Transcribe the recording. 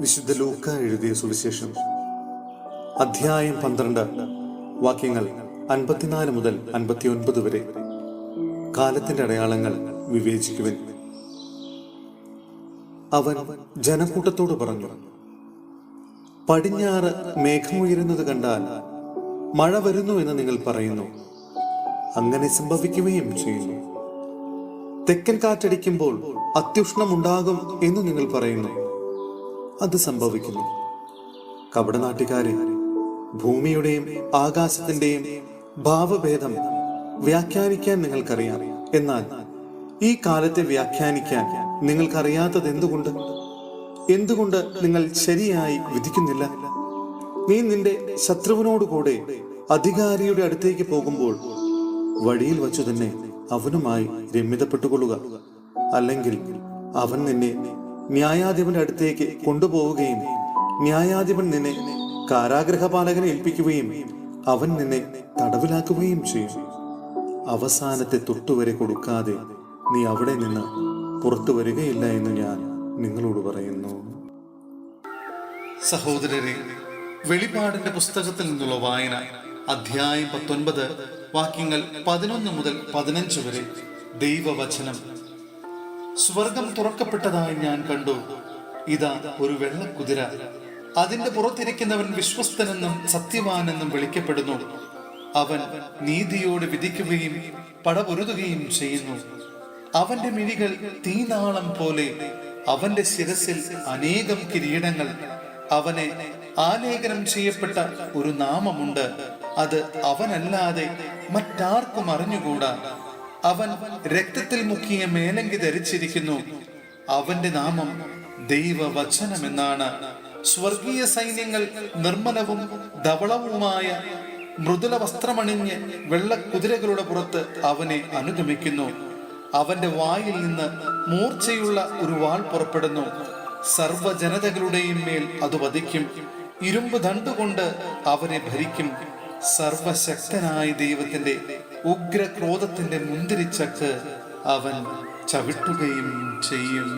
വിശുദ്ധ ലൂക്ക എഴുതിയ സുവിശേഷം അധ്യായം 12 വാക്യങ്ങൾ 54 മുതൽ 59 വരെ. കാലത്തിന്റെ അടയാളങ്ങൾ വിവേചിക്കുവിൻ. അവൻ ജനക്കൂട്ടത്തോട് പറഞ്ഞു, പടിഞ്ഞാറ് മേഘമുയരുന്നത് കണ്ടാൽ മഴ വരുന്നു എന്ന് നിങ്ങൾ പറയുന്നു. അങ്ങനെ സംഭവിക്കുകയും ചെയ്യുന്നു. തെക്കൻ കാറ്റടിക്കുമ്പോൾ അത്യുഷ്ണമുണ്ടാകും എന്ന് നിങ്ങൾ പറയുന്നു. അത് സംഭവിക്കുന്നു. കപടനാട്ടുകാരെ, ഭൂമിയുടെയും ആകാശത്തിന്റെയും ഭാവഭേദം വ്യാഖ്യാനിക്കാൻ നിങ്ങൾക്കറിയാം. എന്നാൽ ഈ കാലത്തെ വ്യാഖ്യാനിക്കാൻ നിങ്ങൾക്കറിയാത്തത് എന്തുകൊണ്ട് നിങ്ങൾ ശരിയായി വിധിക്കുന്നില്ല? നീ നിന്റെ ശത്രുവിനോടുകൂടെ അധികാരിയുടെ അടുത്തേക്ക് പോകുമ്പോൾ വഴിയിൽ വച്ചു തന്നെ അവനുമായി രമ്യതപ്പെട്ടുകൊള്ളുക. അല്ലെങ്കിൽ അവൻ നിന്നെ ന്യായാധിപന്റെ അടുത്തേക്ക് കൊണ്ടുപോവുകയും ന്യായാധിപൻ നിന്നെ കാരാഗ്രഹപാലകനെ ഏൽപ്പിക്കുകയും അവൻ നിന്നെ തടവിലാക്കുകയും ചെയ്യും. അവസാനത്തെ തൊട്ടുവരെ കൊടുക്കാതെ നീ അവിടെ നിന്ന് പുറത്തു വരികയില്ല എന്ന് ഞാൻ നിങ്ങളോട് പറയുന്നു. സഹോദരരെ, വെളിപാടിന്റെ പുസ്തകത്തിൽ നിന്നുള്ള വായന അധ്യായം 19 വാക്യങ്ങൾ 11 മുതൽ 15 വരെ. ദൈവവചനം. സ്വർഗം തുറക്കപ്പെട്ടതായി ഞാൻ കണ്ടു. ഇതാ ഒരു വെള്ളക്കുതിര. അതിന്റെ പുറത്തിരിക്കുന്നവൻ വിശ്വസ്തനെന്നും സത്യവാനെന്നും വിളിക്കപ്പെടുന്നു. അവൻ നീതിയോടെ വിധിക്കുകയും പടപൊരുതുകയും ചെയ്യുന്നു. അവന്റെ മിഴികൾ തീനാളം പോലെ. അവന്റെ ശിരസിൽ അനേകം കിരീടങ്ങൾ. അവനെ ആലേഖനം ചെയ്യപ്പെട്ട ഒരു നാമമുണ്ട്. അത് അവനല്ലാതെ മറ്റാർക്കും അറിഞ്ഞുകൂടാ. അവൻ രക്തത്തിൽ മുക്കിയ മേലങ്കി ധരിച്ചിരിക്കുന്നു. അവന്റെ നാമം ദൈവവചനമെന്നാണ്. സ്വർഗീയ സൈന്യങ്ങൾ നിർമ്മലവും ധവളവുമായ മൃദുല വസ്ത്രമണിഞ്ഞ് വെള്ളക്കുതിരകളുടെ പുറത്ത് അവനെ അനുഗമിക്കുന്നു. അവന്റെ വായിൽ നിന്ന് മൂർച്ചയുള്ള ഒരു വാൾ പുറപ്പെടുന്നു. സർവ്വജനതകളുടെയും മേൽ അത് വധിക്കും. ഇരുമ്പ് ദണ്ടുകൊണ്ട് അവരെ ഭരിക്കും. സർവശക്തനായ ദൈവത്തിന്റെ ഉഗ്രക്രോധത്തിന്റെ മുന്തിരിച്ചക്ക് അവൻ ചവിട്ടുകയും ചെയ്യും.